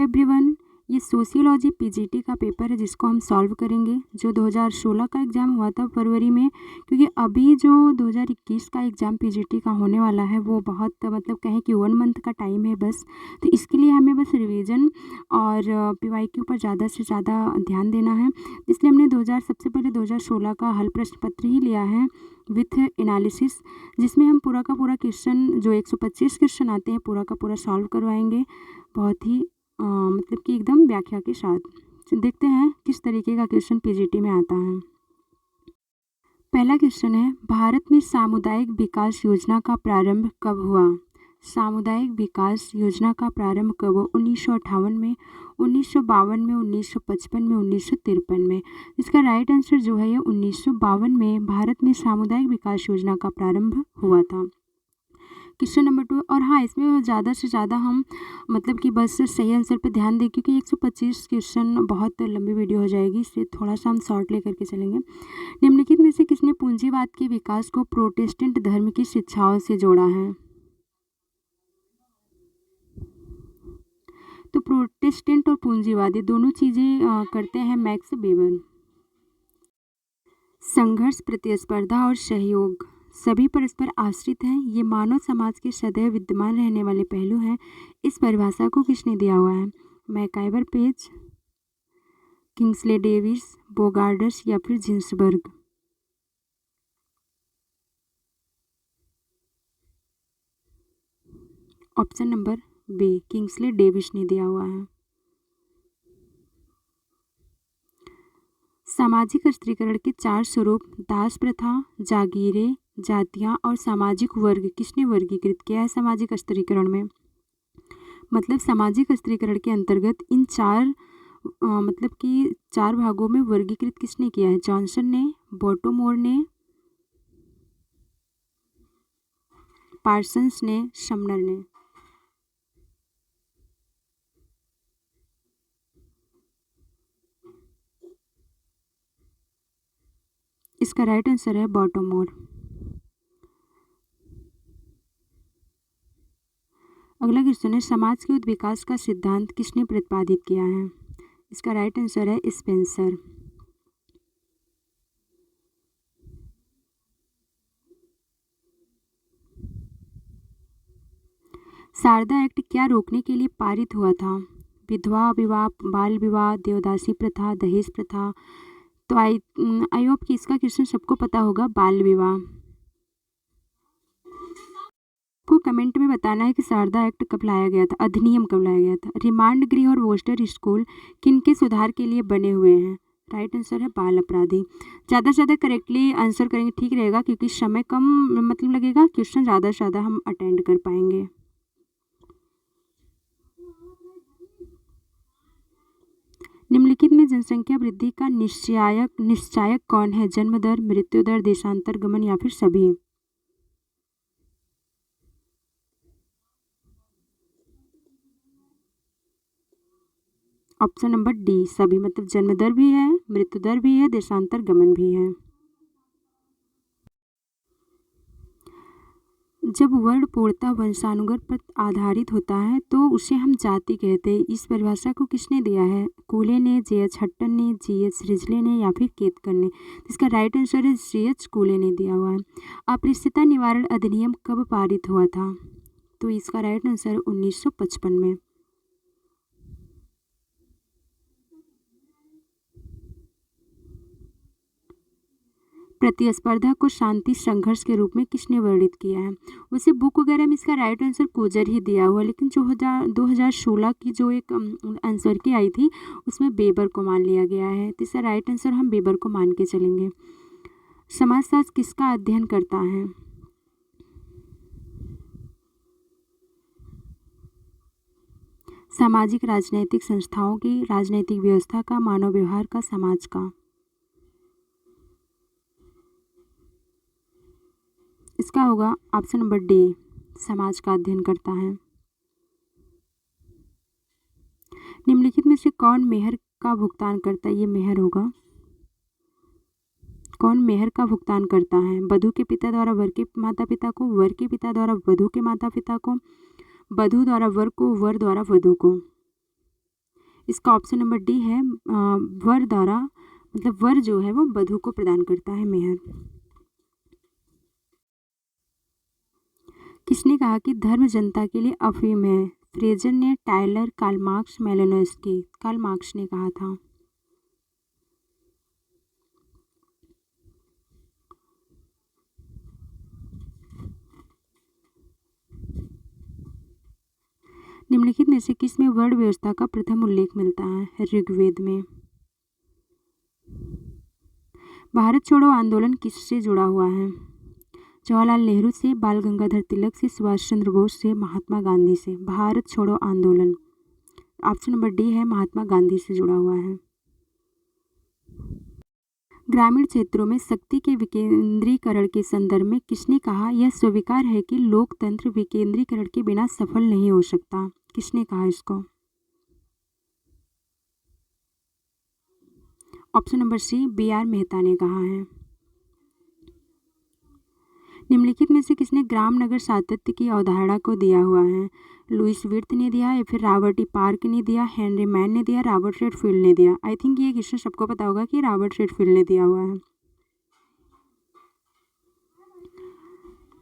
Everyone, ये sociology PGT का paper है जिसको हम सॉल्व करेंगे, जो 2016 का एग्ज़ाम हुआ था फरवरी में। क्योंकि अभी जो 2021 का एग्ज़ाम पीजीटी का होने वाला है वो बहुत मतलब कहें कि 1 मंथ का टाइम है बस। तो इसके लिए हमें बस रिवीजन और पीवाईक्यू पर ज़्यादा से ज़्यादा ध्यान देना है। इसलिए हमने सबसे पहले 2016 का हल प्रश्न पत्र ही लिया है विथ एनालिसिस, जिसमें हम पूरा का पूरा क्वेश्चन जो 125 क्वेश्चन आते हैं पूरा का पूरा सॉल्व करवाएंगे, बहुत ही मतलब कि एकदम व्याख्या के साथ। देखते हैं किस तरीके का क्वेश्चन पीजीटी में आता है। पहला क्वेश्चन है, भारत में सामुदायिक विकास योजना का प्रारंभ कब हुआ? सामुदायिक विकास योजना का प्रारंभ कब हुआ? 1958 में, 1952 में, 1955 में, 1953 में। इसका राइट आंसर जो है ये 1952 में भारत में सामुदायिक विकास योजना का प्रारंभ हुआ था। क्वेश्चन नंबर 2, और हाँ इसमें ज़्यादा से ज़्यादा हम मतलब कि बस सही आंसर पे ध्यान दें, क्योंकि 125 क्वेश्चन बहुत लंबी वीडियो हो जाएगी, इसलिए थोड़ा सा हम शॉर्ट लेकर के चलेंगे। निम्नलिखित में से किसने पूंजीवाद के विकास को प्रोटेस्टेंट धर्म की शिक्षाओं से जोड़ा है? तो प्रोटेस्टेंट और पूंजीवाद ये दोनों चीज़ें करते हैं मैक्स वेबर। संघर्ष, प्रतिस्पर्धा और सहयोग सभी परस्पर आश्रित हैं। ये मानव समाज के सदैव विद्यमान रहने वाले पहलू हैं। इस परिभाषा को किसने दिया हुआ है? MacIver Page, Kingsley Davis, Bogardus या फिर Ginsberg? Option number B, Kingsley Davis ने दिया हुआ है। सामाजिक स्त्रीकरण के 4 स्वरूप दास प्रथा, जागीरें, जातियां और सामाजिक वर्ग किसने वर्गीकृत किया है सामाजिक स्त्रीकरण में? मतलब सामाजिक स्त्रीकरण के अंतर्गत इन 4 मतलब कि 4 भागों में वर्गीकृत किसने किया है? जॉनसन ने, बोटोमोर ने, पार्सन्स ने, समनर ने? इसका राइट आंसर है बोटोमोर। अगला क्वेश्चन है, समाज के विकास का सिद्धांत किसने प्रतिपादित किया है? इसका राइट आंसर है स्पेंसर। शारदा एक्ट क्या रोकने के लिए पारित हुआ था? विधवा विवाह, बाल विवाह, देवदासी प्रथा, दहेज प्रथा? तो आई होप कि इसका क्वेश्चन सबको पता होगा, बाल विवाह। को कमेंट में बताना है कि शारदा एक्ट कब लाया गया था, अधिनियम कब लाया गया था। रिमांड गृह और वोस्टर स्कूल किनके सुधार के लिए बने हुए हैं? राइट आंसर है बाल अपराधी। ज़्यादा से ज़्यादा करेक्टली आंसर करेंगे ठीक रहेगा, क्योंकि समय कम मतलब लगेगा, क्वेश्चन ज़्यादा से ज़्यादा हम अटेंड कर पाएंगे। निम्नलिखित में जनसंख्या वृद्धि का निश्चायक कौन है? जन्म दर, मृत्यु दर, देशांतर गमन या फिर सभी? ऑप्शन नंबर डी, सभी। मतलब जन्म दर भी है, मृत्यु दर भी है, देशांतर गमन भी है। जब वर्ण पूर्णतः वंशानुगत पर आधारित होता है तो उसे हम जाति कहते हैं। इस परिभाषा को किसने दिया है? कूले ने, जे.एच. हट्टन ने, जी.एच. रिजले ने या फिर केतकर ने? इसका राइट आंसर है जी.एच. कूले ने दिया हुआ है। अस्पृश्यता निवारण अधिनियम कब पारित हुआ था? तो इसका राइट आंसर है 1955 में। प्रतिस्पर्धा को शांति संघर्ष के रूप में किसने वर्णित किया है? वैसे बुक वगैरह में इसका राइट आंसर कोजर ही दिया हुआ, लेकिन जो 2016 की जो एक आंसर की आई थी उसमें बेबर को मान लिया गया है, तो इसका राइट आंसर हम बेबर को मान के चलेंगे। समाजशास्त्र किसका अध्ययन करता है? सामाजिक राजनैतिक संस्थाओं की, राजनैतिक व्यवस्था का, मानव व्यवहार का, समाज का? इसका होगा ऑप्शन नंबर डी, समाज का अध्ययन करता है। निम्नलिखित में से कौन मेहर का भुगतान करता है? ये मेहर होगा। कौन मेहर का भुगतान करता है? वधू के पिता द्वारा वर के माता पिता को, वर के पिता द्वारा वधू के माता पिता को, वधू द्वारा वर को, वर द्वारा वधू को? इसका ऑप्शन नंबर डी है वर द्वारा, मतलब वर जो है वो वधू को प्रदान करता है मेहर। किसने कहा कि धर्म जनता के लिए अफीम है? फ्रेजर ने, Tylor, Karl Marx, Malinowski? Karl Marx ने कहा था। निम्नलिखित में से किस में वर्ण व्यवस्था का प्रथम उल्लेख मिलता है? ऋग्वेद में। भारत छोड़ो आंदोलन किससे जुड़ा हुआ है? जवाहरलाल नेहरू से, बाल गंगाधर तिलक से, सुभाष चंद्र बोस से, महात्मा गांधी से? भारत छोड़ो आंदोलन, ऑप्शन नंबर डी है, महात्मा गांधी से जुड़ा हुआ है। ग्रामीण क्षेत्रों में शक्ति के विकेंद्रीकरण के संदर्भ में किसने कहा यह स्वीकार है कि लोकतंत्र विकेंद्रीकरण के बिना सफल नहीं हो सकता? किसने कहा इसको? Option number C, B R. Mehta ने कहा है। निम्नलिखित में से किसने ग्राम नगर सातत्य की अवधारणा को दिया हुआ है? लुइस विर्थ ने दिया, या फिर रॉबर्ट ई पार्क ने दिया, हेनरी मैन ने दिया, रॉबर्ट रेडफील्ड ने दिया? आई थिंक ये क्वेश्चन सबको पता होगा कि रॉबर्ट रेडफील्ड ने दिया हुआ है।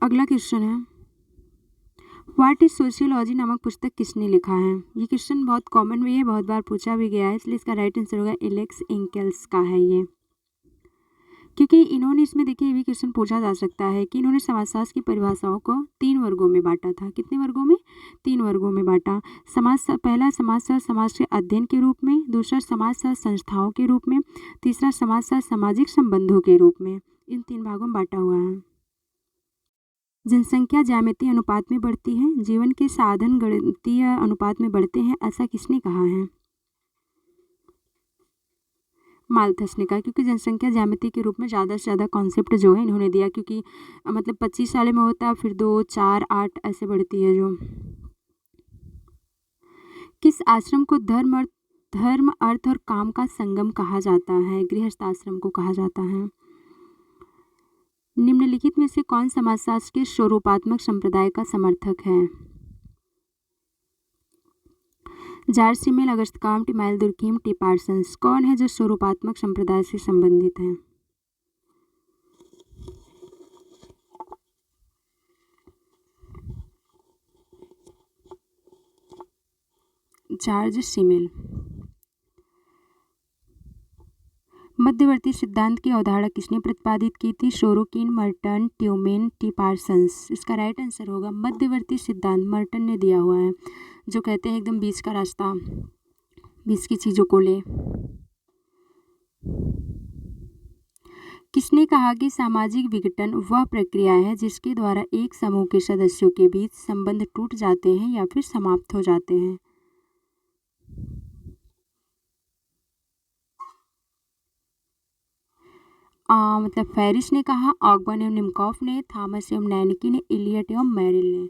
अगला क्वेश्चन है, व्हाट इज सोशियोलॉजी नामक पुस्तक किसने लिखा है? ये क्वेश्चन बहुत कॉमन भी है, बहुत बार पूछा भी गया है, इसलिए इसका राइट आंसर होगा एलेक्स एंकेल्स का है ये। क्योंकि इन्होंने इसमें देखिए ये भी क्वेश्चन पूछा जा सकता है कि इन्होंने समाजशास्त्र की परिभाषाओं को 3 वर्गों में बांटा था। कितने वर्गों में? 3 वर्गों में बांटा। पहला समाजशास्त्र समाज के अध्ययन के रूप में, दूसरा समाजशास्त्र संस्थाओं के रूप में, तीसरा समाजशास्त्र सामाजिक संबंधों के रूप में। इन 3 भागों में बांटा हुआ है। जनसंख्या ज्यामितीय अनुपात में बढ़ती है, जीवन के साधन गणितीय अनुपात में बढ़ते हैं, ऐसा किसने कहा है? माल्थस ने कहा, क्योंकि जनसंख्या ज्यामिति के रूप में ज़्यादा से ज़्यादा कॉन्सेप्ट जो है इन्होंने दिया, क्योंकि मतलब 25 साल में होता है, फिर 2, 4, 8 ऐसे बढ़ती है जो। किस आश्रम को धर्म अर्थ और काम का संगम कहा जाता है? गृहस्थ आश्रम को कहा जाता है। निम्नलिखित में से कौन समाजशास्त्र के स्वरूपात्मक संप्रदाय का समर्थक है? George Simmel, Auguste Comte, Emmanuel Durkheim, T Parsons? कौन है जो स्वरूपात्मक संप्रदाय से संबंधित है? George Simmel. मध्यवर्ती सिद्धांत की अवधारणा किसने प्रतिपादित की थी? Sorokin, Merton, Tumin, T Parsons? इसका राइट आंसर होगा मध्यवर्ती सिद्धांत, मर्टन ने दिया हुआ है, जो कहते हैं एकदम बीच का रास्ता, बीच की चीज़ों को ले। किसने कहा कि सामाजिक विघटन वह प्रक्रिया है जिसके द्वारा एक समूह के सदस्यों के बीच संबंध टूट जाते हैं या फिर समाप्त हो जाते हैं? मतलब फेरिस ने कहा, ऑगबर्न एवं निमकॉफ ने, थॉमस एवं नैनिकी ने, इलियट एवं मैरिल ने?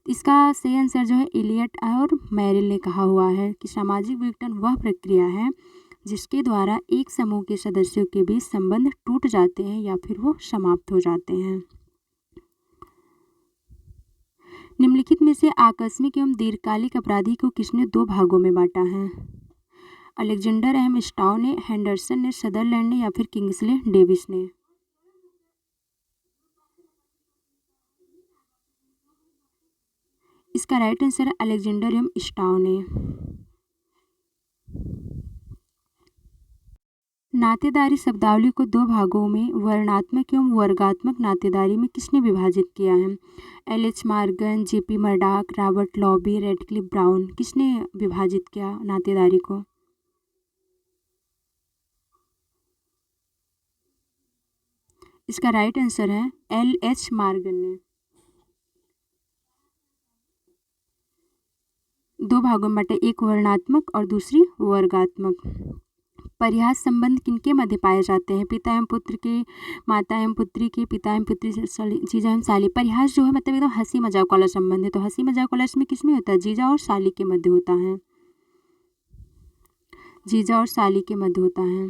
इसका सही आंसर जो है इलियट और मैरिल ने कहा हुआ है कि सामाजिक विघटन वह प्रक्रिया है जिसके द्वारा एक समूह के सदस्यों के बीच संबंध टूट जाते हैं या फिर वो समाप्त हो जाते हैं। निम्नलिखित में से आकस्मिक एवं दीर्घकालिक अपराधी को किसने 2 भागों में बांटा है? अलेक्जेंडर एम स्टाउ ने, हेंडरसन ने, सदरलैंड ने, या फिर किंग्सले डेविस ने? इसका राइट आंसर है अलेक्जेंडर एम स्टाउ ने। नातेदारी शब्दावली को 2 भागों में वर्णात्मक एवं वर्गात्मक नातेदारी में किसने विभाजित किया है? L H. Morgan, J P. Murdock, Robert Lowie, Radcliffe Brown? किसने विभाजित किया नातेदारी को? इसका राइट आंसर है एल.एच. मॉर्गन ने। 2 भागों में बांटे, एक वर्णात्मक और दूसरी वर्गात्मक। परिहास संबंध किनके मध्य पाए जाते हैं? पिता एवं पुत्र के, माता एवं पुत्री के, पिता एवं पुत्री जीजा एवं साली? परिहास जो है मतलब एकदम हंसी मजाक वाला संबंध है, तो हंसी मजाक वाला इसमें किसमें होता है? जीजा और साली के मध्य होता है, जीजा और साली के मध्य होता है।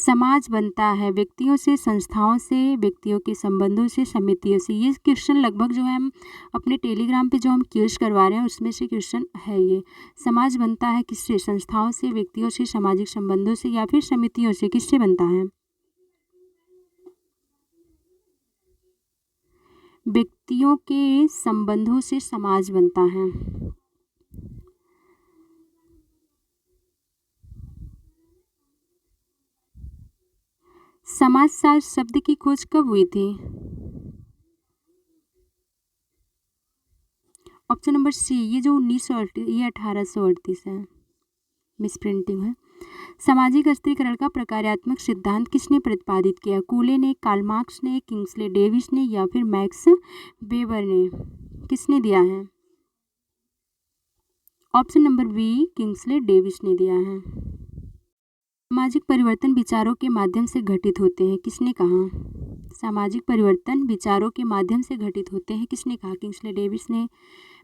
समाज बनता है व्यक्तियों से, संस्थाओं से, व्यक्तियों के संबंधों से, समितियों से। ये क्वेश्चन लगभग जो है हम अपने टेलीग्राम पे जो हम क्यूज करवा रहे हैं उसमें से क्वेश्चन है ये। समाज बनता है किससे? संस्थाओं से, व्यक्तियों से, सामाजिक संबंधों से या फिर समितियों से। किससे बनता है? व्यक्तियों के संबंधों से समाज बनता है। समाजशास्त्र शब्द की खोज कब हुई थी? ऑप्शन नंबर सी, ये जो 1938, ये 1838 है, मिसप्रिंटिंग है। सामाजिक अस्थिरीकरण का प्रकार्यात्मक सिद्धांत किसने प्रतिपादित किया? कूले ने, कार्ल मार्क्स ने, किंग्सले डेविस ने या फिर मैक्स वेबर ने? किसने दिया है? Option number B, Kingsley Davis ने दिया है। सामाजिक परिवर्तन विचारों के माध्यम से घटित होते हैं। किसने कहा? सामाजिक परिवर्तन विचारों के माध्यम से घटित होते हैं। किसने कहा? किंग्सले डेविस ने,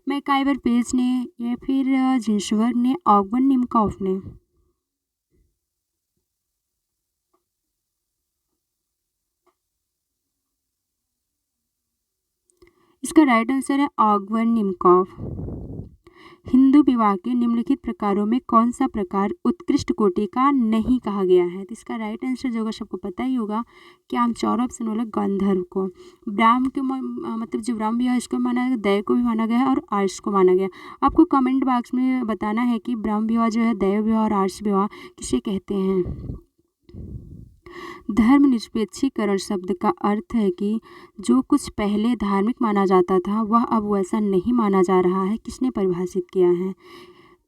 मैकाइवर पेज ने या फिर जिन्सबर्ग ने, ऑगबर्न निमकॉफ ने? इसका राइट आंसर है ऑगबर्न निमकॉफ। हिंदू विवाह के निम्नलिखित प्रकारों में कौन सा प्रकार उत्कृष्ट कोटि का नहीं कहा गया है? तो इसका राइट आंसर जो होगा सबको पता ही होगा क्या हम चार ऑप्शन वाला गांधर्व को। ब्राह्म के मतलब जो ब्राह्म विवाह इसको माना गया, दैव को भी माना गया और आर्ष को माना गया। आपको कमेंट बॉक्स में बताना है कि ब्राह्म विवाह जो है, दैव विवाह और आर्ष विवाह किसे कहते हैं। धर्मनिरपेक्षीकरण शब्द का अर्थ है कि जो कुछ पहले धार्मिक माना जाता था वह अब वैसा नहीं माना जा रहा है। किसने परिभाषित किया है?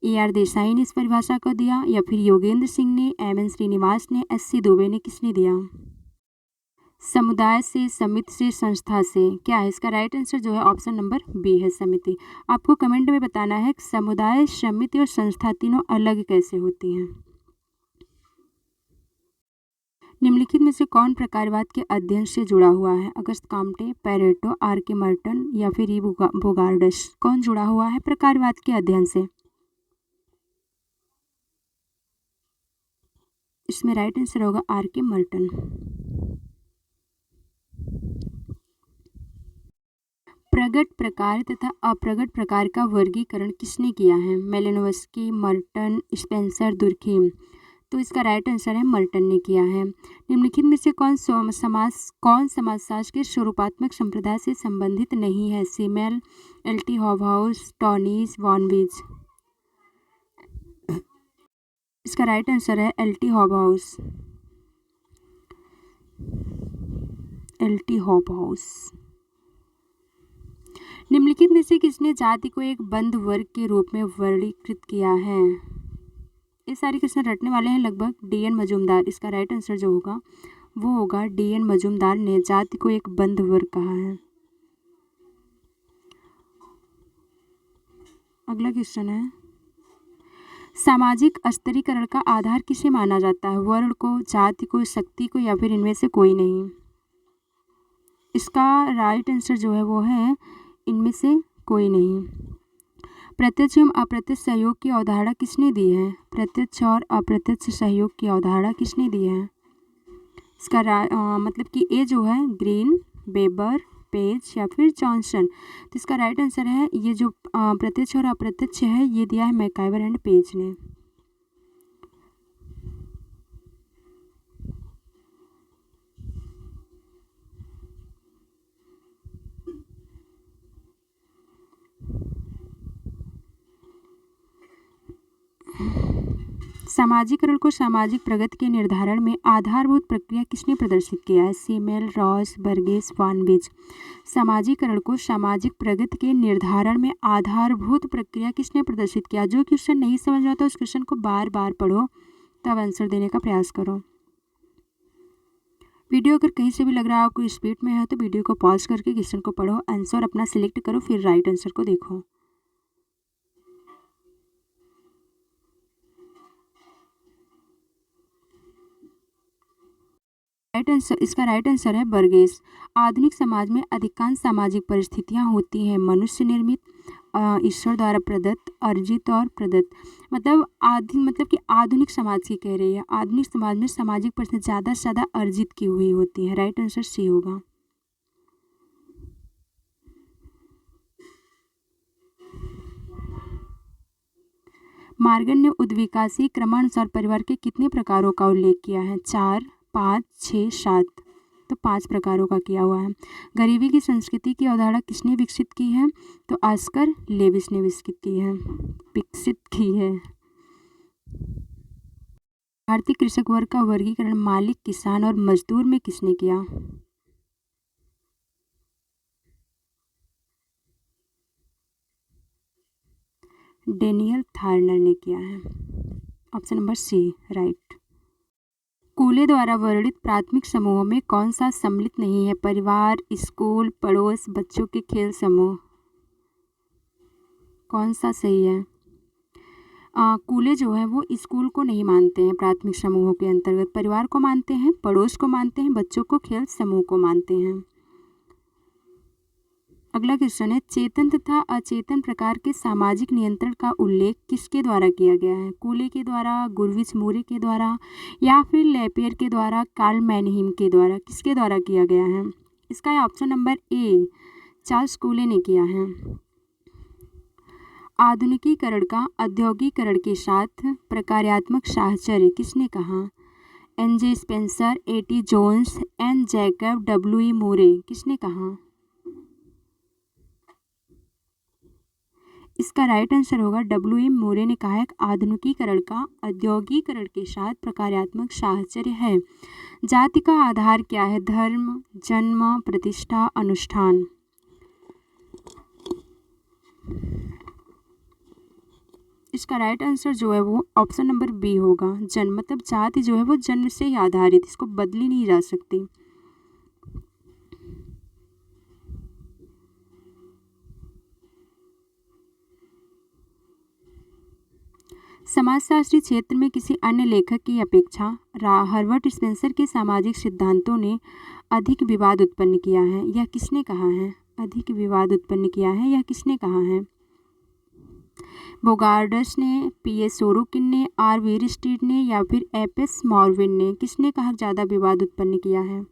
AR देसाई ने इस परिभाषा को दिया या फिर योगेंद्र सिंह ने, MN श्रीनिवास ने, SC दुबे ने? किसने दिया? समुदाय से, समिति से, संस्था से। क्या है इसका राइट आंसर जो है ऑप्शन नंबर बी है, समिति। आपको कमेंट में बताना है समुदाय, समिति और संस्था तीनों अलग कैसे होती हैं। निम्नलिखित में से कौन प्रकारवाद के अध्ययन से जुड़ा हुआ है? Auguste Comte, Pareto, R.K. Merton या फिर ई बोगार्डस? कौन जुड़ा हुआ है प्रकारवाद के अध्ययन से? इसमें राइट आंसर होगा R.K. मर्टन। प्रगट प्रकार तथा अप्रगट प्रकार का वर्गीकरण किसने किया है? मेलिनोवस्की, मर्टन, स्पेंसर, दुर्खीम? तो इसका राइट आंसर है मर्टन ने किया है। निम्नलिखित में से कौन समाजशास्त्र के स्वरूपात्मक संप्रदाय से संबंधित नहीं है? सीमेल, L.T. हॉबहाउस, टॉनीज, वॉनविज? इसका राइट आंसर है L.T. हॉबहाउस। L.T. हॉबहाउस। निम्नलिखित में से किसने जाति को एक बंद वर्ग के रूप में वर्गीकृत किया है? ये सारे क्वेश्चन रटने वाले हैं लगभग। D.N. मजूमदार। इसका राइट आंसर जो होगा वो होगा D.N. मजूमदार ने जाति को एक बंद वर्ग कहा है। अगला क्वेश्चन है, सामाजिक अस्थिरीकरण का आधार किसे माना जाता है? वर्ण को, जाति को, शक्ति को या फिर इनमें से कोई नहीं? इसका राइट आंसर जो है वो है इनमें से कोई नहीं। प्रत्यक्ष एवं अप्रत्यक्ष सहयोग की अवधारणा किसने दी है? प्रत्यक्ष और अप्रत्यक्ष सहयोग की अवधारणा किसने दी है? इसका मतलब कि ए जो है ग्रीन, वेबर, पेज या फिर जॉनसन? तो इसका राइट आंसर है ये जो प्रत्यक्ष और अप्रत्यक्ष है ये दिया है मैकाइवर एंड पेज ने। सामाजिकरण को सामाजिक प्रगति के निर्धारण में आधारभूत प्रक्रिया किसने प्रदर्शित किया है? सीमेल, रॉस, बर्गेस, वॉनविज? सामाजिकरण को सामाजिक प्रगति के निर्धारण में आधारभूत प्रक्रिया किसने प्रदर्शित किया? जो क्वेश्चन नहीं समझ में आता उस क्वेश्चन को बार बार पढ़ो तब आंसर देने का प्रयास करो। वीडियो अगर कहीं से भी लग रहा है आपको स्पीड में है तो वीडियो को पॉज करके क्वेश्चन को पढ़ो, आंसर अपना सिलेक्ट करो, फिर राइट आंसर को देखो। इसका राइट आंसर है बर्गेस। आधुनिक समाज में अधिकांश सामाजिक परिस्थितियां होती हैं मनुष्य निर्मित, ईश्वर द्वारा प्रदत्त, अर्जित और प्रदत्त। मतलब कि आधुनिक समाज की कह रही है। आधुनिक समाज में सामाजिक प्रश्न ज़्यादा से ज़्यादा अर्जित की हुई होती है। राइट आंसर सी होगा। मार्गन ने उद्विकासी क्रमानुसार परिवार के कितने प्रकारों का उल्लेख किया है? 4, 5, 6, 7। तो 5 प्रकारों का किया हुआ है। गरीबी की संस्कृति की अवधारणा किसने विकसित की है? तो ऑस्कर लेविस ने विकसित की है। भारतीय कृषक वर्ग का वर्गीकरण मालिक, किसान और मजदूर में किसने किया? डेनियल थार्नर ने किया है। Option number C right. Cooley द्वारा वर्णित प्राथमिक समूहों में कौन सा सम्मिलित नहीं है? परिवार, स्कूल, पड़ोस, बच्चों के खेल समूह। कौन सा सही है? कूले जो है वो स्कूल को नहीं मानते हैं प्राथमिक समूहों के अंतर्गत। परिवार को मानते हैं, पड़ोस को मानते हैं, बच्चों को खेल समूह को मानते हैं। अगला क्वेश्चन है, चेतन तथा अचेतन प्रकार के सामाजिक नियंत्रण का उल्लेख किसके द्वारा किया गया है? कूले के द्वारा, गुरविच मूरे के द्वारा या फिर लेपियर के द्वारा, कार्ल मैनहीम के द्वारा? किसके द्वारा किया गया है? इसका है ऑप्शन नंबर ए, चार्ल्स कूले ने किया है। आधुनिकीकरण का औद्योगिकरण के साथ प्रकार्यात्मक साहचर्य किसने कहा? N J. Spencer, A T. Jones, N. Jacob, W E. Moore. किसने कहा? इसका राइट आंसर होगा डब्ल्यू.ई. मूरे ने कहा है आधुनिकीकरण का औद्योगिकरण के साथ प्रकार्यात्मक साहचर्य है। जाति का आधार क्या है? धर्म, जन्म, प्रतिष्ठा, अनुष्ठान। इसका राइट आंसर जो है वो ऑप्शन नंबर बी होगा, जन्म। मतलब जाति जो है वो जन्म से ही आधारित, इसको बदली नहीं जा सकती। समाजशास्त्री क्षेत्र में किसी अन्य लेखक की अपेक्षा हर्बर्ट स्पेंसर के सामाजिक सिद्धांतों ने अधिक विवाद उत्पन्न किया है। यह किसने कहा है? अधिक विवाद उत्पन्न किया है, यह किसने कहा है? बोगार्ड्स ने, पी.एस. सोरोकिन ने, आर. वीरस्टीड ने या फिर एफ.एस. मॉर्विन ने? किसने कहा ज़्यादा विवाद उत्पन्न किया है?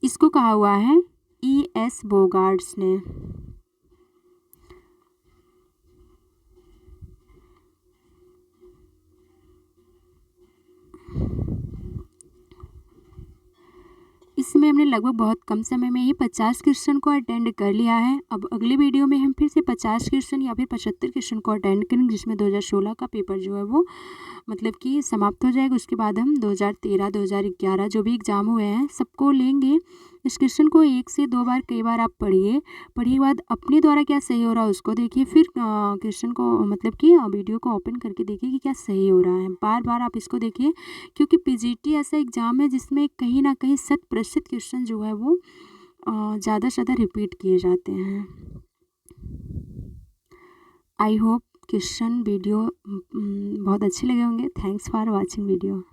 इसको कहा हुआ है ई.एस. बोगार्ड्स ने। इसमें हमने लगभग बहुत कम समय में ही 50 क्वेश्चन को अटेंड कर लिया है। अब अगली वीडियो में हम फिर से 50 क्वेश्चन या फिर 75 क्वेश्चन को अटेंड करेंगे, जिसमें 2016 का पेपर जो है वो मतलब कि समाप्त हो जाएगा। उसके बाद हम 2013, 2011 जो भी एग्ज़ाम हुए हैं सबको लेंगे। इस क्वेश्चन को 1 से 2 बार कई बार आप पढ़िए के बाद अपने द्वारा क्या सही हो रहा है उसको देखिए, फिर क्वेश्चन को मतलब कि वीडियो को ओपन करके देखिए कि क्या सही हो रहा है। बार बार आप इसको देखिए, क्योंकि पीजीटी ऐसा एग्ज़ाम है जिसमें कहीं ना कहीं 100% क्वेश्चन जो है वो ज़्यादा से ज़्यादा रिपीट किए जाते हैं। आई होप क्वेश्चन वीडियो बहुत अच्छे लगे होंगे। Thanks for watching video.